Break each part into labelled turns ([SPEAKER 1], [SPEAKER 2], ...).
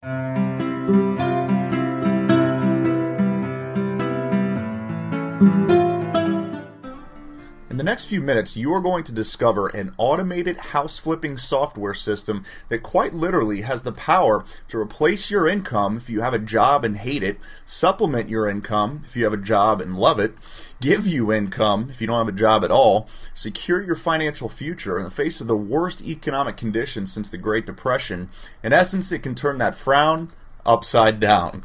[SPEAKER 1] In the next few minutes, you are going to discover an automated house flipping software system that quite literally has the power to replace your income if you have a job and hate it, supplement your income if you have a job and love it, give you income if you don't have a job at all, secure your financial future in the face of the worst economic conditions since the Great Depression. In essence, it can turn that frown upside down.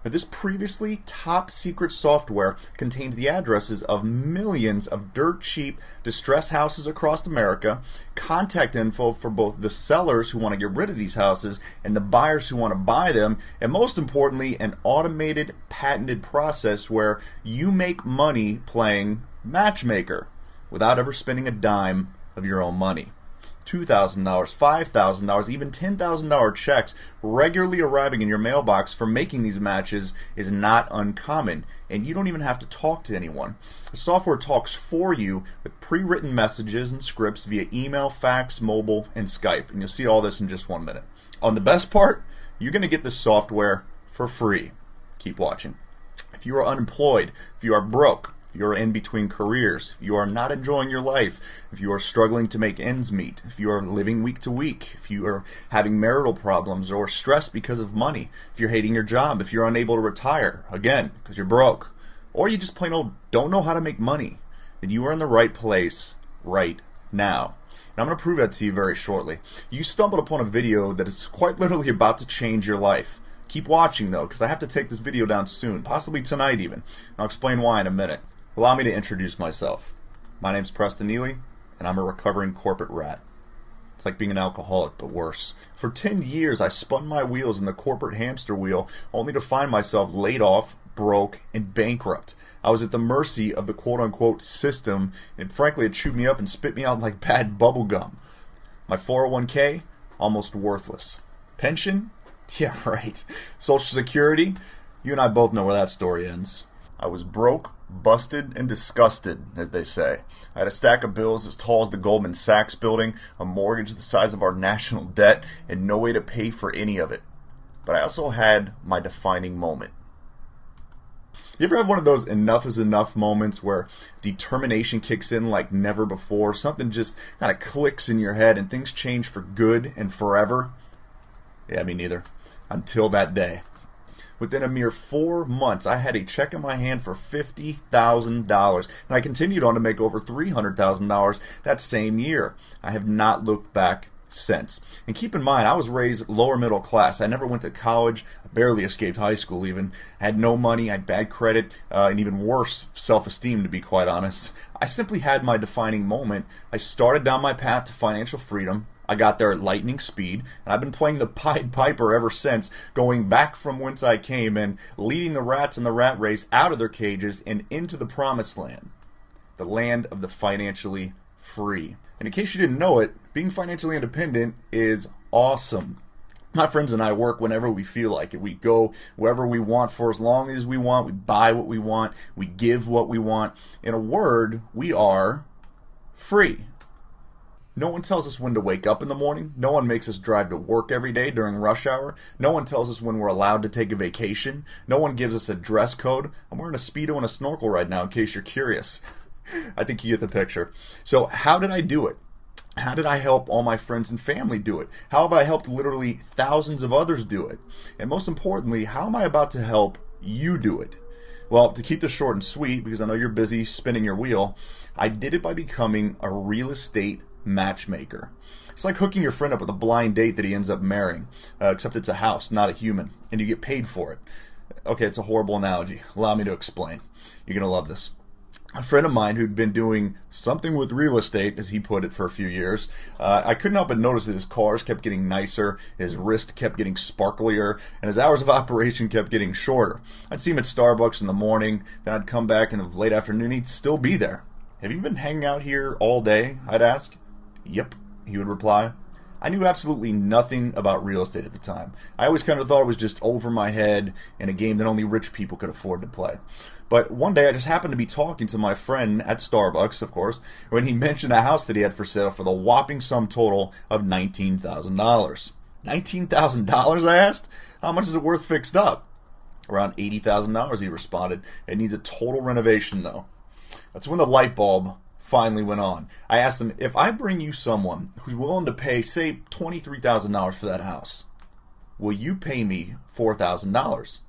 [SPEAKER 1] This previously top secret software contains the addresses of millions of dirt cheap distressed houses across America, contact info for both the sellers who want to get rid of these houses and the buyers who want to buy them, and most importantly, an automated patented process where you make money playing matchmaker without ever spending a dime of your own money. $2,000, $5,000, even $10,000 checks regularly arriving in your mailbox for making these matches is not uncommon, and you don't even have to talk to anyone. The software talks for you with pre-written messages and scripts via email, fax, mobile, and Skype, and you'll see all this in just 1 minute. On the best part, you're going to get this software for free. Keep watching. If you are unemployed, if you are broke, if you are in between careers, if you are not enjoying your life, if you are struggling to make ends meet, if you are living week to week, if you are having marital problems or stress because of money, if you're hating your job, if you're unable to retire, again, because you're broke, or you just plain old don't know how to make money, then you are in the right place right now. And I'm going to prove that to you very shortly. You stumbled upon a video that is quite literally about to change your life. Keep watching though, because I have to take this video down soon, possibly tonight even. I'll explain why in a minute. Allow me to introduce myself. My name's Preston Neely, and I'm a recovering corporate rat. It's like being an alcoholic, but worse. For 10 years, I spun my wheels in the corporate hamster wheel, only to find myself laid off, broke, and bankrupt. I was at the mercy of the quote-unquote system, and frankly, it chewed me up and spit me out like bad bubble gum. My 401k, almost worthless. Pension? Yeah, right. Social Security? You and I both know where that story ends. I was broke, busted, and disgusted, as they say. I had a stack of bills as tall as the Goldman Sachs building, a mortgage the size of our national debt, and no way to pay for any of it. But I also had my defining moment. You ever have one of those enough is enough moments where determination kicks in like never before? Something just kind of clicks in your head and things change for good and forever? Yeah, me neither. Until that day. Within a mere 4 months, I had a check in my hand for $50,000, and I continued on to make over $300,000 that same year. I have not looked back since. And keep in mind, I was raised lower middle class. I never went to college. I barely escaped high school even. I had no money. I had bad credit, and even worse, self-esteem, to be quite honest. I simply had my defining moment. I started down my path to financial freedom. I got there at lightning speed, and I've been playing the Pied Piper ever since, going back from whence I came and leading the rats in the rat race out of their cages and into the promised land, the land of the financially free. And in case you didn't know it, being financially independent is awesome. My friends and I work whenever we feel like it. We go wherever we want for as long as we want. We buy what we want. We give what we want. In a word, we are free. No one tells us when to wake up in the morning. No one makes us drive to work every day during rush hour. No one tells us when we're allowed to take a vacation. No one gives us a dress code. I'm wearing a Speedo and a snorkel right now in case you're curious. I think you get the picture. So how did I do it? How did I help all my friends and family do it? How have I helped literally thousands of others do it? And most importantly, how am I about to help you do it? Well, to keep this short and sweet, because I know you're busy spinning your wheel, I did it by becoming a real estate matchmaker. It's like hooking your friend up with a blind date that he ends up marrying, except it's a house, not a human, and you get paid for it. Okay, it's a horrible analogy. Allow me to explain. You're going to love this. A friend of mine who'd been doing something with real estate, as he put it, for a few years, I couldn't help but notice that his cars kept getting nicer, his wrist kept getting sparklier, and his hours of operation kept getting shorter. I'd see him at Starbucks in the morning, then I'd come back in the late afternoon, he'd still be there. Have you been hanging out here all day? I'd ask. Yep, he would reply. I knew absolutely nothing about real estate at the time. I always kind of thought it was just over my head and a game that only rich people could afford to play. But one day I just happened to be talking to my friend at Starbucks, of course, when he mentioned a house that he had for sale for the whopping sum total of $19,000. $19,000, I asked. How much is it worth fixed up? Around $80,000, he responded. It needs a total renovation, though. That's when the light bulb finally went on. I asked him, if I bring you someone who's willing to pay, say, $23,000 for that house, will you pay me $4,000?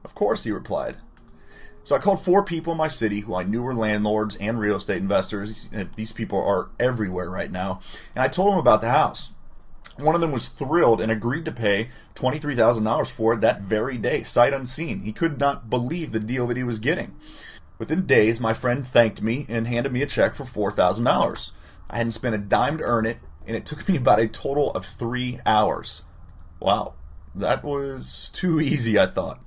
[SPEAKER 1] Of course, he replied. So I called 4 people in my city who I knew were landlords and real estate investors. These people are everywhere right now. And I told them about the house. One of them was thrilled and agreed to pay $23,000 for it that very day, sight unseen. He could not believe the deal that he was getting. Within days, my friend thanked me and handed me a check for $4,000. I hadn't spent a dime to earn it, and it took me about a total of 3 hours. Wow. That was too easy, I thought.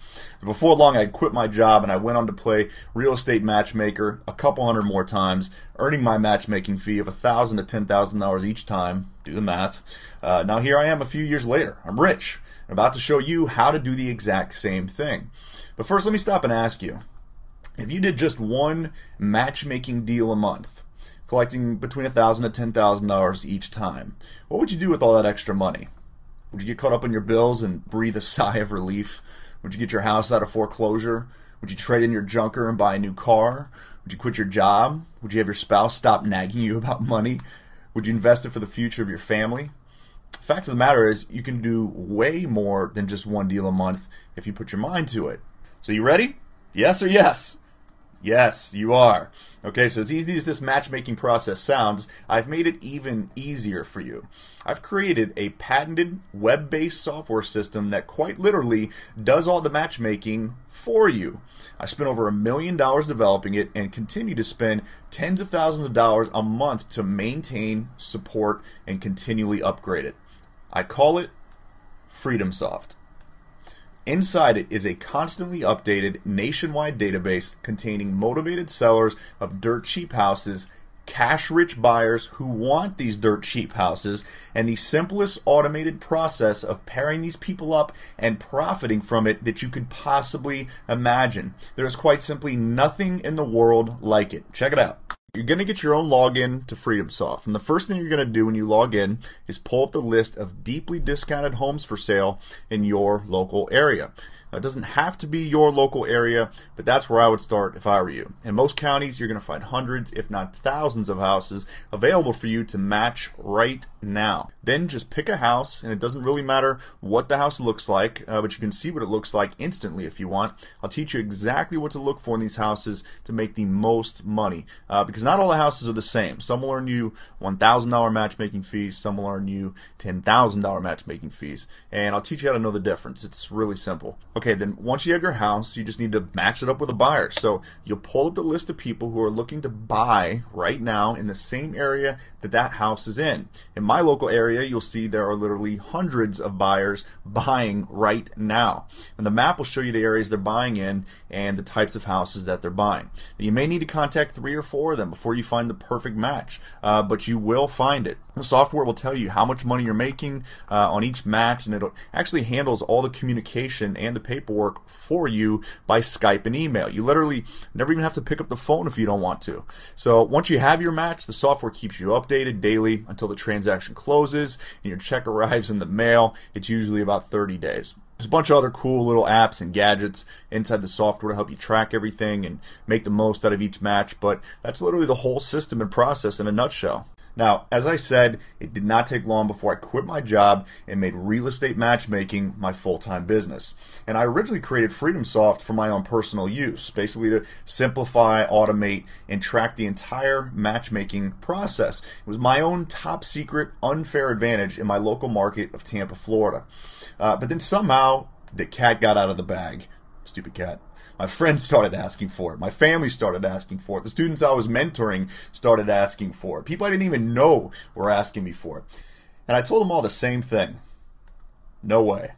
[SPEAKER 1] Before long, I quit my job and I went on to play real estate matchmaker a couple hundred more times, earning my matchmaking fee of $1,000 to $10,000 each time. Do the math. Now here I am a few years later. I'm rich. I'm about to show you how to do the exact same thing. But first, let me stop and ask you, if you did just one matchmaking deal a month, collecting between $1,000 to $10,000 each time, what would you do with all that extra money? Would you get caught up in your bills and breathe a sigh of relief? Would you get your house out of foreclosure? Would you trade in your junker and buy a new car? Would you quit your job? Would you have your spouse stop nagging you about money? Would you invest it for the future of your family? The fact of the matter is, you can do way more than just one deal a month if you put your mind to it. So you ready? Yes or yes? Yes, you are. Okay, so as easy as this matchmaking process sounds, I've made it even easier for you. I've created a patented web-based software system that quite literally does all the matchmaking for you. I spent over $1 million developing it and continue to spend tens of thousands of dollars a month to maintain, support, and continually upgrade it. I call it FreedomSoft. Inside it is a constantly updated nationwide database containing motivated sellers of dirt cheap houses, cash-rich buyers who want these dirt cheap houses, and the simplest automated process of pairing these people up and profiting from it that you could possibly imagine. There is quite simply nothing in the world like it. Check it out. You're going to get your own login to FreedomSoft, and the first thing you're going to do when you log in is pull up the list of deeply discounted homes for sale in your local area. Now, it doesn't have to be your local area, but that's where I would start if I were you. In most counties, you're going to find hundreds, if not thousands of houses available for you to match right now. Then just pick a house, and it doesn't really matter what the house looks like, but you can see what it looks like instantly if you want. I'll teach you exactly what to look for in these houses to make the most money, because not all the houses are the same. Some will earn you $1,000 matchmaking fees, some will earn you $10,000 matchmaking fees, and I'll teach you how to know the difference. It's really simple. Okay, then once you have your house, you just need to match it up with a buyer. So you'll pull up the list of people who are looking to buy right now in the same area that that house is in. In my local area, you'll see there are literally hundreds of buyers buying right now. And the map will show you the areas they're buying in and the types of houses that they're buying. You may need to contact 3 or 4 of them before you find the perfect match, but you will find it. The software will tell you how much money you're making on each match, and it actually handles all the communication and the paperwork for you by Skype and email. You literally never even have to pick up the phone if you don't want to. So once you have your match, the software keeps you updated daily until the transaction closes and your check arrives in the mail. It's usually about 30 days. There's a bunch of other cool little apps and gadgets inside the software to help you track everything and make the most out of each match, but that's literally the whole system and process in a nutshell. Now, as I said, it did not take long before I quit my job and made real estate matchmaking my full-time business. And I originally created FreedomSoft for my own personal use, basically to simplify, automate, and track the entire matchmaking process. It was my own top secret, unfair advantage in my local market of Tampa, Florida. But then somehow, the cat got out of the bag. Stupid cat. My friends started asking for it. My family started asking for it. The students I was mentoring started asking for it. People I didn't even know were asking me for it. And I told them all the same thing. No way.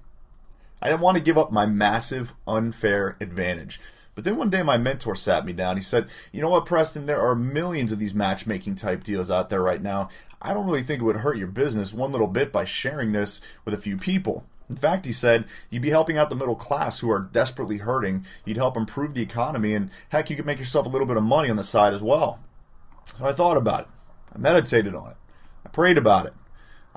[SPEAKER 1] I didn't want to give up my massive, unfair advantage. But then one day my mentor sat me down. He said, you know what, Preston, there are millions of these matchmaking type deals out there right now. I don't really think it would hurt your business one little bit by sharing this with a few people. In fact, he said, you'd be helping out the middle class who are desperately hurting. You'd help improve the economy, and heck, you could make yourself a little bit of money on the side as well. So I thought about it. I meditated on it. I prayed about it.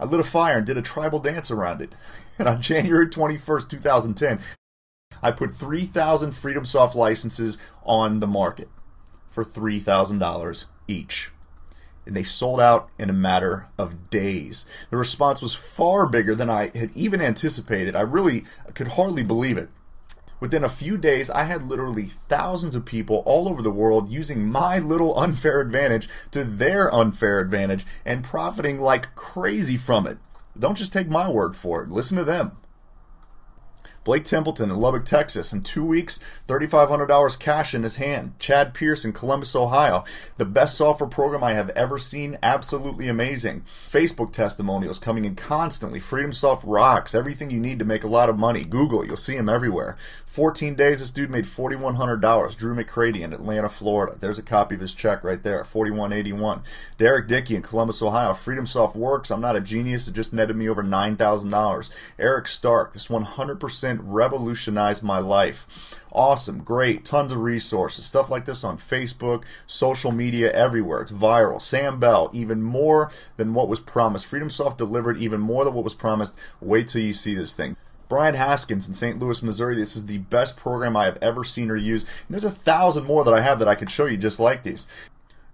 [SPEAKER 1] I lit a fire and did a tribal dance around it. And on January 21st, 2010, I put 3,000 FreedomSoft licenses on the market for $3,000 each. And they sold out in a matter of days. The response was far bigger than I had even anticipated. I really could hardly believe it. Within a few days, I had literally thousands of people all over the world using my little unfair advantage to their unfair advantage and profiting like crazy from it. Don't just take my word for it. Listen to them. Blake Templeton in Lubbock, Texas. In 2 weeks, $3,500 cash in his hand. Chad Pierce in Columbus, Ohio. The best software program I have ever seen. Absolutely amazing. Facebook testimonials coming in constantly. FreedomSoft rocks. Everything you need to make a lot of money. Google it. You'll see him everywhere. 14 days, this dude made $4,100. Drew McCready in Atlanta, Florida. There's a copy of his check right there. $4,181. Derek Dickey in Columbus, Ohio. FreedomSoft works. I'm not a genius. It just netted me over $9,000. Eric Stark. This 100% revolutionized my life. Awesome, great, tons of resources, stuff like this on Facebook, social media, everywhere. It's viral. Sam Bell, even more than what was promised. FreedomSoft delivered even more than what was promised. Wait till you see this thing. Brian Haskins in St. Louis, Missouri. This is the best program I have ever seen or used. And there's 1,000 more that I have that I could show you just like these.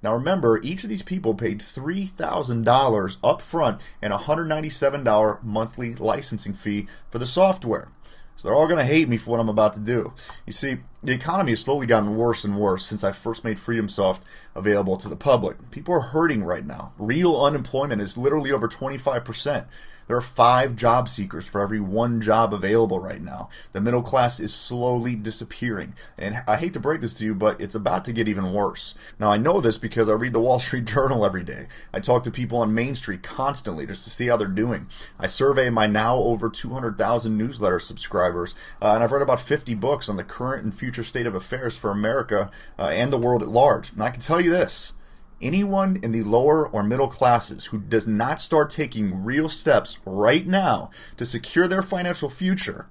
[SPEAKER 1] Now remember, each of these people paid $3,000 up front and a $197 monthly licensing fee for the software. So they're all going to hate me for what I'm about to do. You see, the economy has slowly gotten worse and worse since I first made FreedomSoft available to the public. People are hurting right now. Real unemployment is literally over 25%. There are 5 job seekers for every 1 job available right now. The middle class is slowly disappearing. And I hate to break this to you, but it's about to get even worse. Now, I know this because I read the Wall Street Journal every day. I talk to people on Main Street constantly just to see how they're doing. I survey my now over 200,000 newsletter subscribers, and I've read about 50 books on the current and future state of affairs for America and the world at large. And I can tell you this. Anyone in the lower or middle classes who does not start taking real steps right now to secure their financial future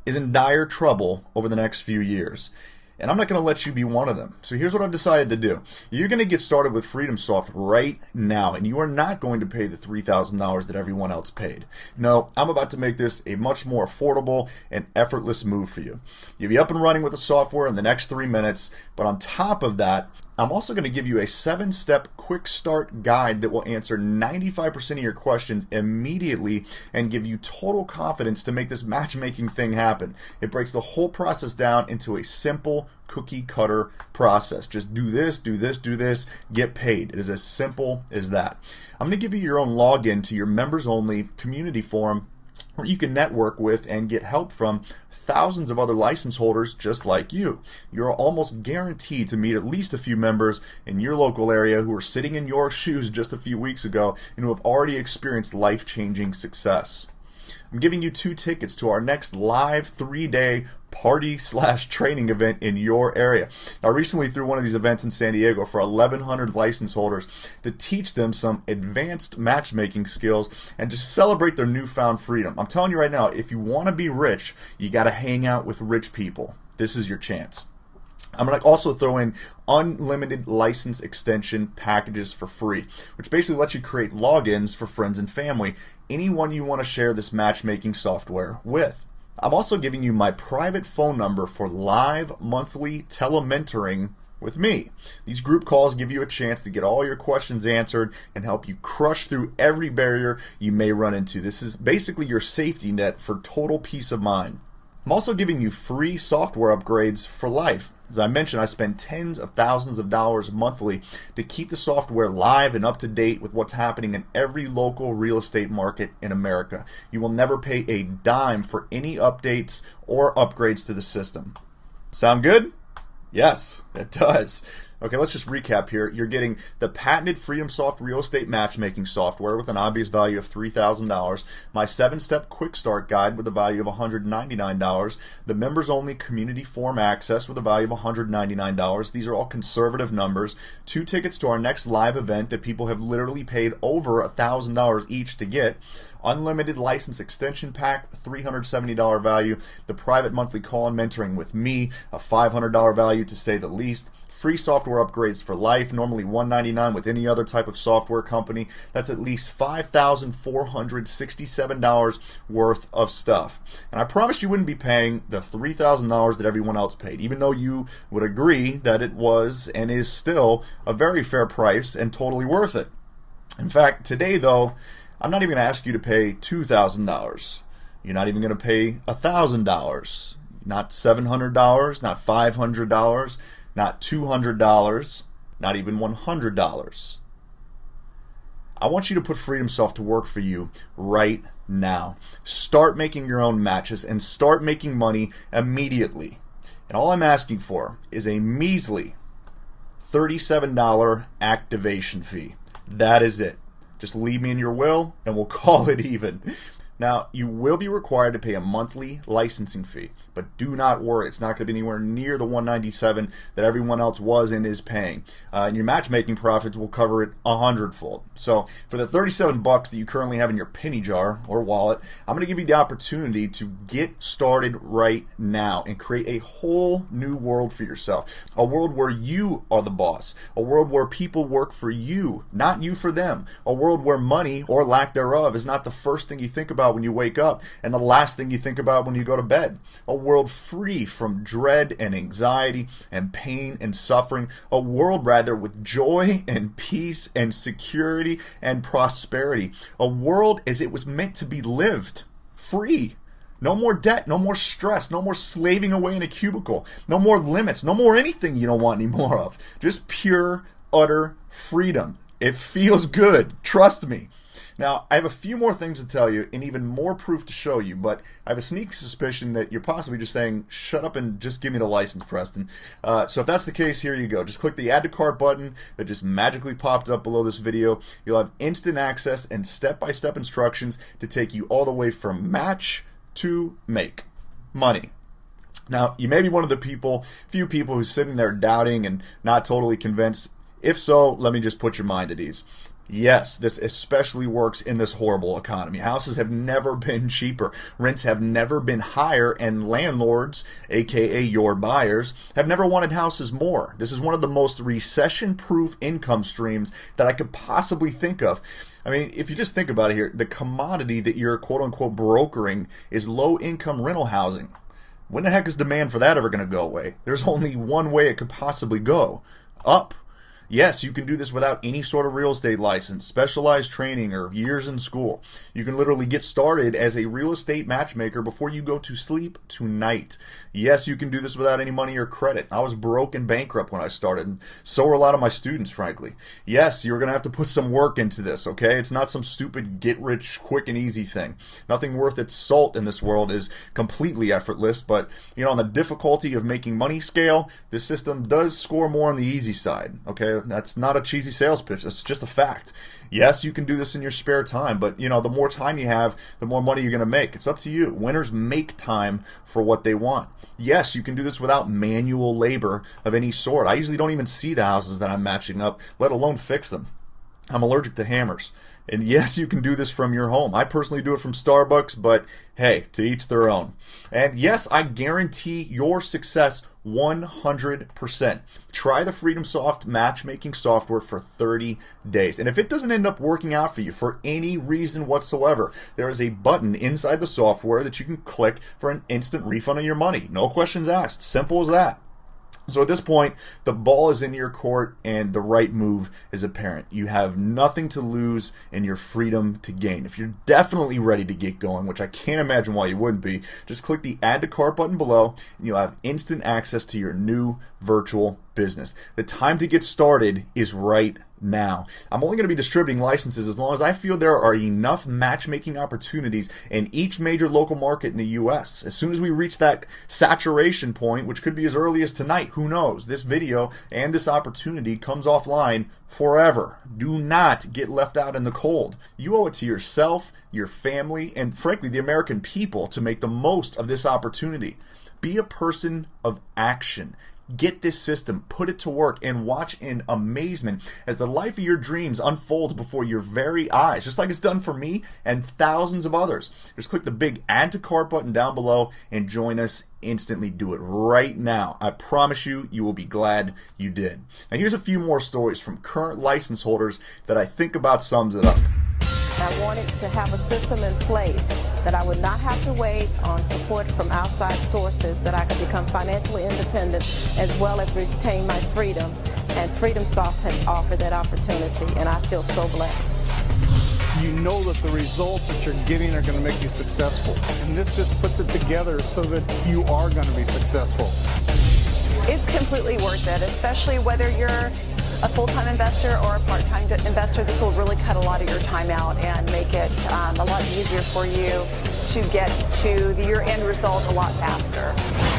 [SPEAKER 1] is in dire trouble over the next few years. And I'm not going to let you be one of them. So here's what I've decided to do. You're going to get started with FreedomSoft right now, and you are not going to pay the $3,000 that everyone else paid. No, I'm about to make this a much more affordable and effortless move for you. You'll be up and running with the software in the next 3 minutes, but on top of that, I'm also going to give you a 7-step quick start guide that will answer 95% of your questions immediately and give you total confidence to make this matchmaking thing happen. It breaks the whole process down into a simple cookie cutter process. Just do this, do this, do this, get paid. It is as simple as that. I'm going to give you your own login to your members only community forum where you can network with and get help from thousands of other license holders just like you. You're almost guaranteed to meet at least a few members in your local area who are sitting in your shoes just a few weeks ago and who have already experienced life-changing success. I'm giving you 2 tickets to our next live 3-day party/training event in your area. I recently threw one of these events in San Diego for 1,100 license holders to teach them some advanced matchmaking skills and just celebrate their newfound freedom. I'm telling you right now, if you want to be rich, you got to hang out with rich people. This is your chance. I'm going to also throw in unlimited license extension packages for free, which basically lets you create logins for friends and family, anyone you want to share this matchmaking software with. I'm also giving you my private phone number for live monthly telementoring with me. These group calls give you a chance to get all your questions answered and help you crush through every barrier you may run into. This is basically your safety net for total peace of mind. I'm also giving you free software upgrades for life. As I mentioned, I spend tens of thousands of dollars monthly to keep the software live and up to date with what's happening in every local real estate market in America. You will never pay a dime for any updates or upgrades to the system. Sound good? Yes, it does. Okay, let's just recap here. You're getting the patented FreedomSoft real estate matchmaking software with an obvious value of $3,000, my 7-step quick start guide with a value of $199, the members-only community forum access with a value of $199. These are all conservative numbers. 2 tickets to our next live event that people have literally paid over $1,000 each to get. unlimited license extension pack, $370 value, the private monthly call and mentoring with me, a $500 value to say the least. Free software upgrades for life, normally $199 with any other type of software company. That's at least $5,467 worth of stuff. And I promise you wouldn't be paying the $3,000 that everyone else paid, even though you would agree that it was and is still a very fair price and totally worth it. In fact, today though, I'm not even going to ask you to pay $2,000. You're not even going to pay $1,000. Not $700, not $500. Not $200, not even $100. I want you to put Freedom Soft to work for you right now. Start making your own matches and start making money immediately. And all I'm asking for is a measly $37 activation fee. That is it. Just leave me in your will and we'll call it even. Now, you will be required to pay a monthly licensing fee, but do not worry. It's not going to be anywhere near the $197 that everyone else was and is paying. And your matchmaking profits will cover it 100-fold. So for the $37 that you currently have in your penny jar or wallet, I'm going to give you the opportunity to get started right now and create a whole new world for yourself. A world where you are the boss. A world where people work for you, not you for them. A world where money, or lack thereof, is not the first thing you think about when you wake up and the last thing you think about when you go to bed. A world free from dread and anxiety and pain and suffering. A world, rather, with joy and peace and security and prosperity. A world as it was meant to be lived. Free. No more debt, no more stress, no more slaving away in a cubicle, no more limits, no more anything you don't want any more of. Just pure, utter freedom. It feels good. Trust me. Now, I have a few more things to tell you and even more proof to show you, but I have a sneaky suspicion that you're possibly just saying, shut up and just give me the license, Preston. So if that's the case, here you go. Just click the Add to Cart button that just magically popped up below this video. You'll have instant access and step-by-step instructions to take you all the way from match to make money. Now, you may be one of the few people who's sitting there doubting and not totally convinced. If so, let me just put your mind at ease. Yes, this especially works in this horrible economy. Houses have never been cheaper. Rents have never been higher, and landlords, aka your buyers, have never wanted houses more. This is one of the most recession-proof income streams that I could possibly think of. I mean, if you just think about it here, the commodity that you're quote-unquote brokering is low-income rental housing. When the heck is demand for that ever going to go away? There's only one way it could possibly go. Up. Yes, you can do this without any sort of real estate license, specialized training, or years in school. You can literally get started as a real estate matchmaker before you go to sleep tonight. Yes, you can do this without any money or credit. I was broke and bankrupt when I started, and so were a lot of my students, frankly. Yes, you're going to have to put some work into this, okay? It's not some stupid get-rich, quick and easy thing. Nothing worth its salt in this world is completely effortless, but, you know, on the difficulty of making money scale, this system does score more on the easy side, okay? That's not a cheesy sales pitch. That's just a fact. Yes, you can do this in your spare time, but you know, the more time you have, the more money you're going to make. It's up to you. Winners make time for what they want. Yes, you can do this without manual labor of any sort. I usually don't even see the houses that I'm matching up, let alone fix them. I'm allergic to hammers. And yes, you can do this from your home. I personally do it from Starbucks, but hey, to each their own. And yes, I guarantee your success 100%. Try the Freedom Soft matchmaking software for 30 days. And if it doesn't end up working out for you for any reason whatsoever, there is a button inside the software that you can click for an instant refund of your money. No questions asked. Simple as that. So at this point, the ball is in your court and the right move is apparent. You have nothing to lose and your freedom to gain. If you're definitely ready to get going, which I can't imagine why you wouldn't be, just click the Add to Cart button below and you'll have instant access to your new virtual business. The time to get started is right now. I'm only going to be distributing licenses as long as I feel there are enough matchmaking opportunities in each major local market in the U.S. As soon as we reach that saturation point, which could be as early as tonight, who knows? This video and this opportunity comes offline forever. Do not get left out in the cold. You owe it to yourself, your family, and frankly, the American people to make the most of this opportunity. Be a person of action. Get this system, put it to work, and watch in amazement as the life of your dreams unfolds before your very eyes, just like it's done for me and thousands of others. Just click the big Add to Cart button down below and join us instantly. Do it right now. I promise you, you will be glad you did. Now here's a few more stories from current license holders that I think about sums it up.
[SPEAKER 2] I wanted to have a system in place that I would not have to wait on support from outside sources, that I could become financially independent as well as retain my freedom. And FreedomSoft has offered that opportunity, and I feel so blessed.
[SPEAKER 3] You know that the results that you're getting are going to make you successful. And this just puts it together so that you are going to be successful.
[SPEAKER 2] It's completely worth it, especially whether you're a full-time investor or a part-time investor. This will really cut a lot of your time out and make it a lot easier for you to get to your end result a lot faster.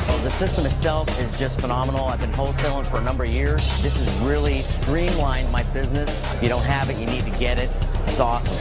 [SPEAKER 4] Well, the system itself is just phenomenal. I've been wholesaling for a number of years. This has really streamlined my business. If you don't have it, you need to get it. It's awesome.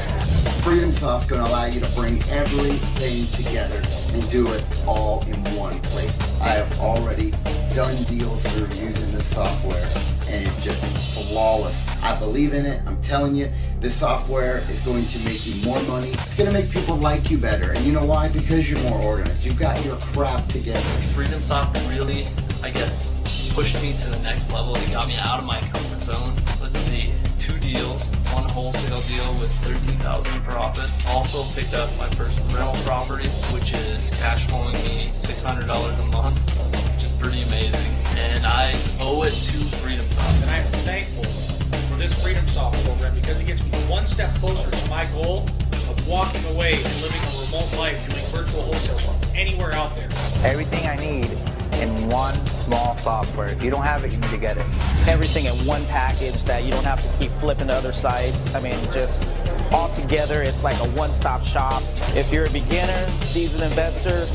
[SPEAKER 5] FreedomSoft's going to allow you to bring everything together and do it all in one place. I have already done deals through using this software, and it's just flawless. I believe in it. I'm telling you, this software is going to make you more money. It's going to make people like you better. And you know why? Because you're more organized. You've got your crap together.
[SPEAKER 6] FreedomSoft really, I guess, pushed me to the next level. It got me out of my comfort zone. Let's see, 2 deals. One wholesale deal with $13,000 in profit. Also picked up my first rental property, which is cash flowing me $600 a month, which is pretty amazing. And I owe it to FreedomSoft.
[SPEAKER 7] And I'm thankful for this FreedomSoft program because it gets me one step closer to my goal of walking away and living a remote life doing virtual wholesale from anywhere out there.
[SPEAKER 8] Everything I need in one small software. If you don't have it, you need to get it.
[SPEAKER 9] Everything in one package that you don't have to keep flipping to other sites. I mean, just all together, it's like a one-stop shop. If you're a beginner, seasoned investor,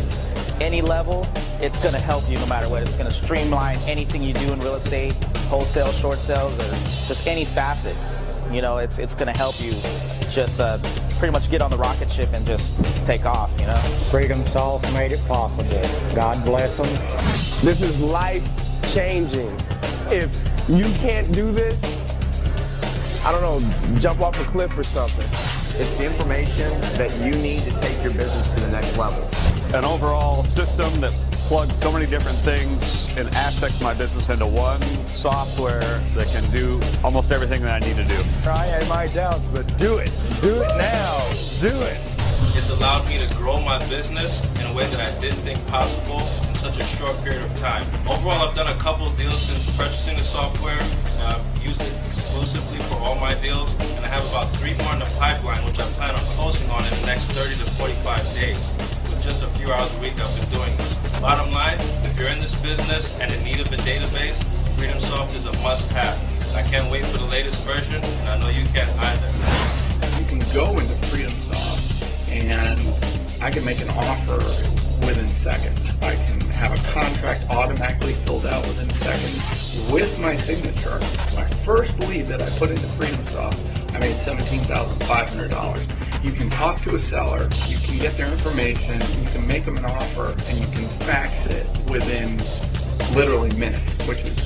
[SPEAKER 9] any level, it's going to help you no matter what. It's going to streamline anything you do in real estate, wholesale, short sales, or just any facet. You know, it's going to help you just pretty much get on the rocket ship and just take off, you know.
[SPEAKER 10] FreedomSoft made it possible. God bless them.
[SPEAKER 11] This is life-changing. If you can't do this, I don't know, jump off a cliff or something.
[SPEAKER 12] It's the information that you need to take your business to the next level.
[SPEAKER 13] An overall system that plugs so many different things and aspects of my business into one software that can do almost everything that I need to do.
[SPEAKER 11] I had my doubts, but do it. Do it now. Do it.
[SPEAKER 14] It's allowed me to grow my business in a way that I didn't think possible in such a short period of time. Overall, I've done a couple of deals since purchasing the software. I've used it exclusively for all my deals, and I have about 3 more in the pipeline, which I plan on closing on in the next 30 to 45 days. With just a few hours a week, I've been doing this. Bottom line, if you're in this business and in need of a database, FreedomSoft is a must-have. I can't wait for the latest version, and I know you can't either.
[SPEAKER 15] You can go into FreedomSoft and I can make an offer within seconds. I can have a contract automatically filled out within seconds with my signature. My first lead that I put into FreedomSoft, I made $17,500. You can talk to a seller, you can get their information, you can make them an offer, and you can fax it within literally minutes, which is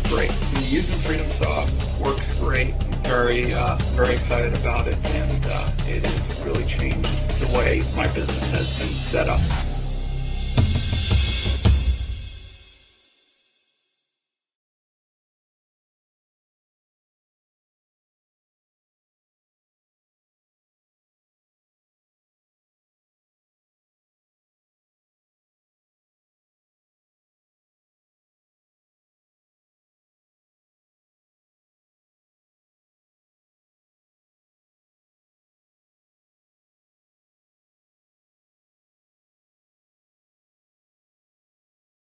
[SPEAKER 15] great. And using FreedomSoft works great. Very excited about it, and it has really changed the way my business has been set up.